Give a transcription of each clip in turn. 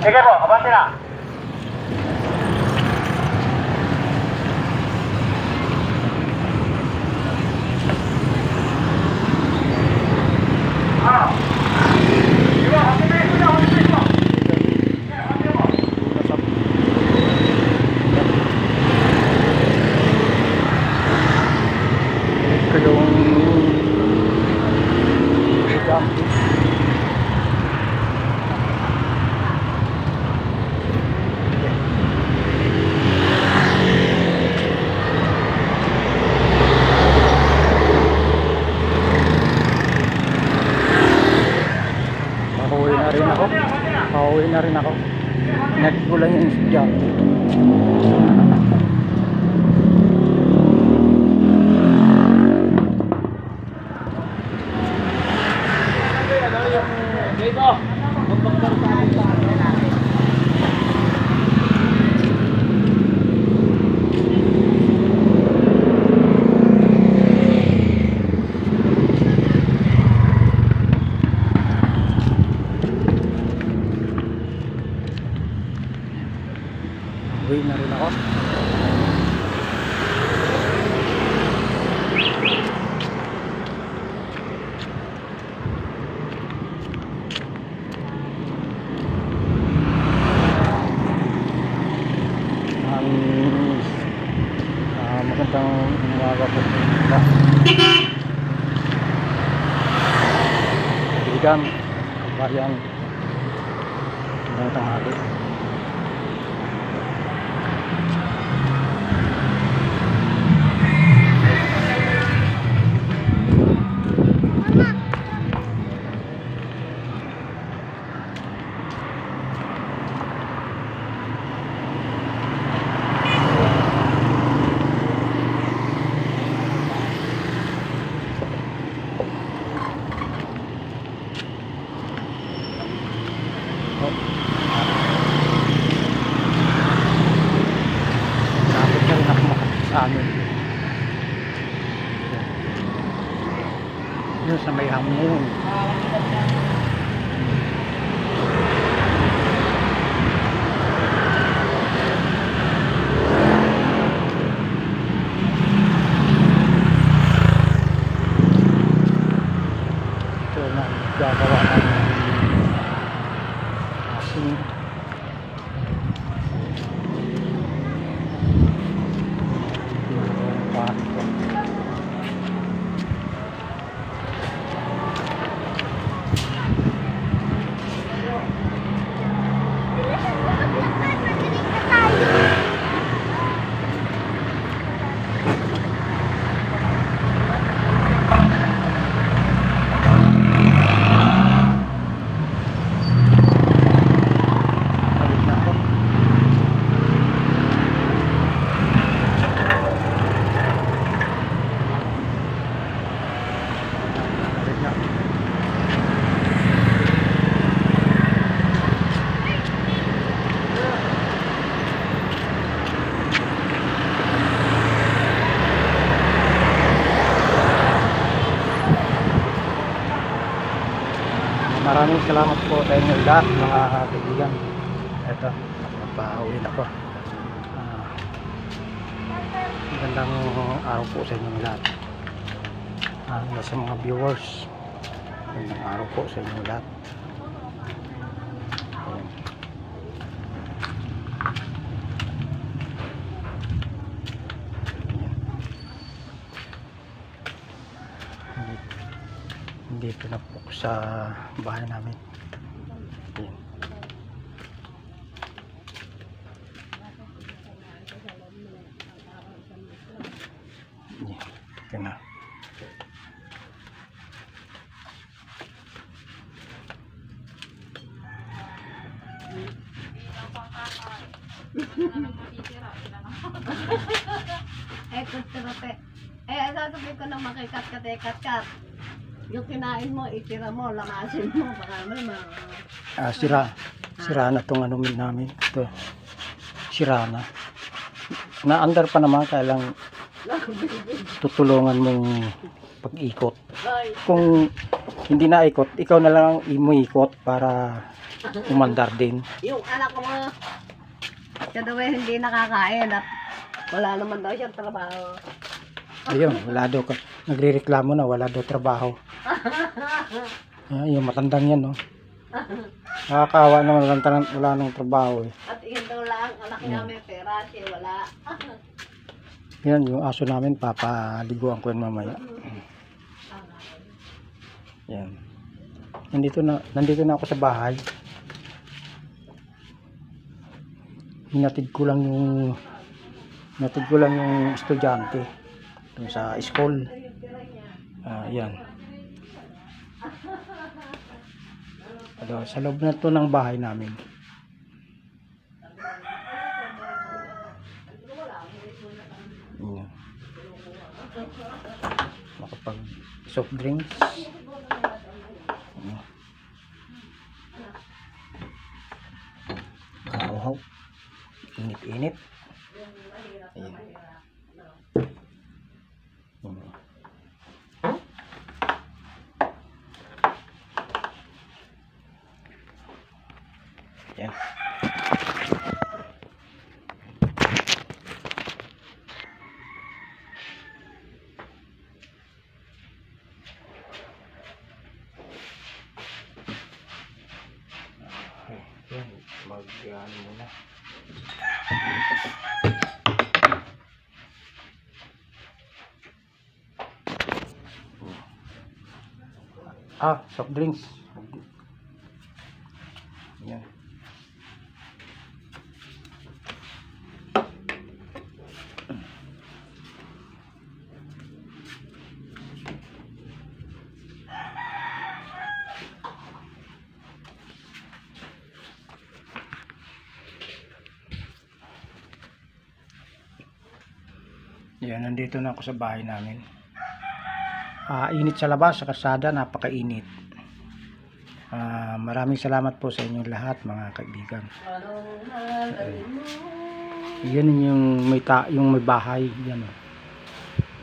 Sige po, abante na. Pauwi na rin ako. Nagkulang yung job. Uwi na rin ako. Magandang umaga po. Bigan, kabayan. Magandang tanghali. Lapit na rin ako sa amin. Yun sa may hamon. Ito na gagawa ng asin. Maraming salamat po sa inyo lahat mga kaibigan. Ito, napauwi na po. Magandang araw po sa inyo lahat. Sa mga viewers, magandang araw po sa inyo lahat. Dito na po sa bahay namin. Ayan. Ito na. Sasabihin ko na makikat-kat-kat. Yung kinain mo, itira mo, lamasin mo, baka naman Sira na itong ano namin. Ito, sira na. Na-under pa naman, kaya lang tutulungan mong pag-ikot. Kung hindi na ikot, ikaw na lang imuikot para umandar din. Yung anak ko mga, siya daw ay hindi nakakain at wala naman daw siyang trabaho. Ayun, wala daw ka. Nagrereklamo na, wala daw trabaho. Yung matandang yan, no? Nakakawa naman, wala nang trabaho eh. At yun daw lang, anak niya may pera, siya wala. Yan, yung aso namin, papaliguan ko yan mamaya. Yan. Nandito na ako sa bahay. Hinatid ko lang yung estudyante dun sa school. Yan. Sa loob na to ng bahay namin. Yan. Makapag soft drinks. Kauhaw. Init-init. Ayan. Yan. Yan, mag-ano muna. Soft drinks. Yan. Yan, nandito na ako sa bahay namin. Init sa labas, sa kalsada, napakainit. Maraming salamat po sa inyong lahat, mga kaibigan. Yan yung may bahay, yan.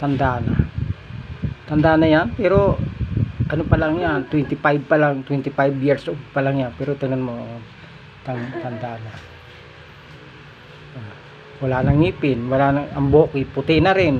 Tanda na yan, pero ano pa lang yan, 25 years old pa lang yan, pero tingnan mo, tanda na. Wala nang ngipin, wala nang, ang buhok puti na rin,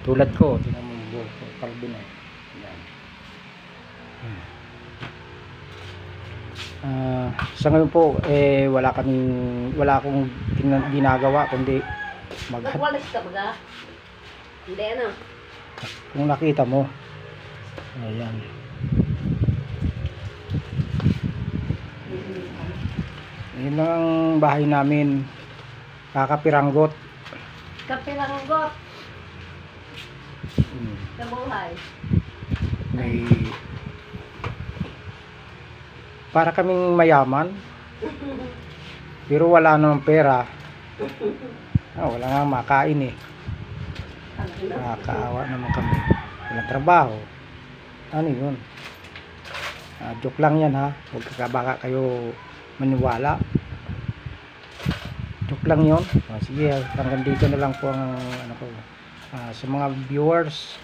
tulad ko. Tingnan mo yung buhok ko, kalbo na. Sa ngayon po wala akong ginagawa kundi Nagwalis ka ba? Hindi ano. Kung nakita mo, ayan, yun lang ang bahay namin. Kakapiranggot. Kapiranggot. Sa buhay. May para kaming mayaman, pero wala namang pera. Wala nga makain eh. Nakakaawa naman kami. Walang trabaho. Ano yun? Joke lang yan ha. Huwag baka kayo maniwala. Joke lang yun. Sige, hanggang dito na lang po ang ano ko. Sa mga viewers,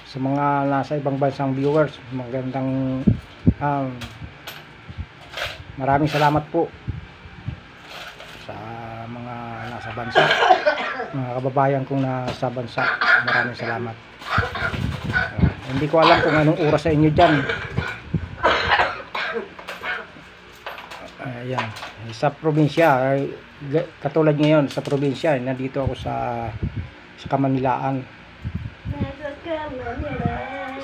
sa mga nasa ibang bansang viewers, magandang maraming salamat po sa mga nasa bansa, mga kababayan kong nasa bansa. Maraming salamat. Hindi ko alam kung anong oras sa inyo dyan. Ayan, sa probinsya, katulad ngayon sa probinsya, nandito ako sa Kamanilaan.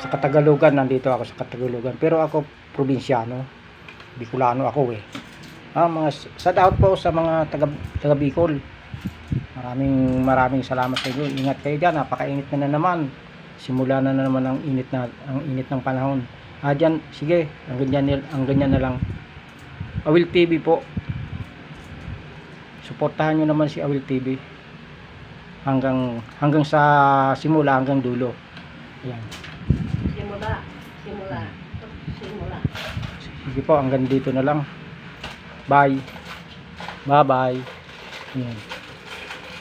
Sa Katagalugan, nandito ako sa Katagalugan, pero ako probinsyano, Bicolano ako eh. Mga shout out po sa mga taga Bicol. Maraming salamat sa inyo. Ingat kayo dyan, napakainit na naman. Simula na naman ang init ng panahon. Dyan, sige, ang ganyan na lang. Awil TV po, suportahan nyo naman si Awil TV hanggang sa simula hanggang dulo. Ayan. Simula. Sige po, hanggang dito na lang. Bye bye. Ayan.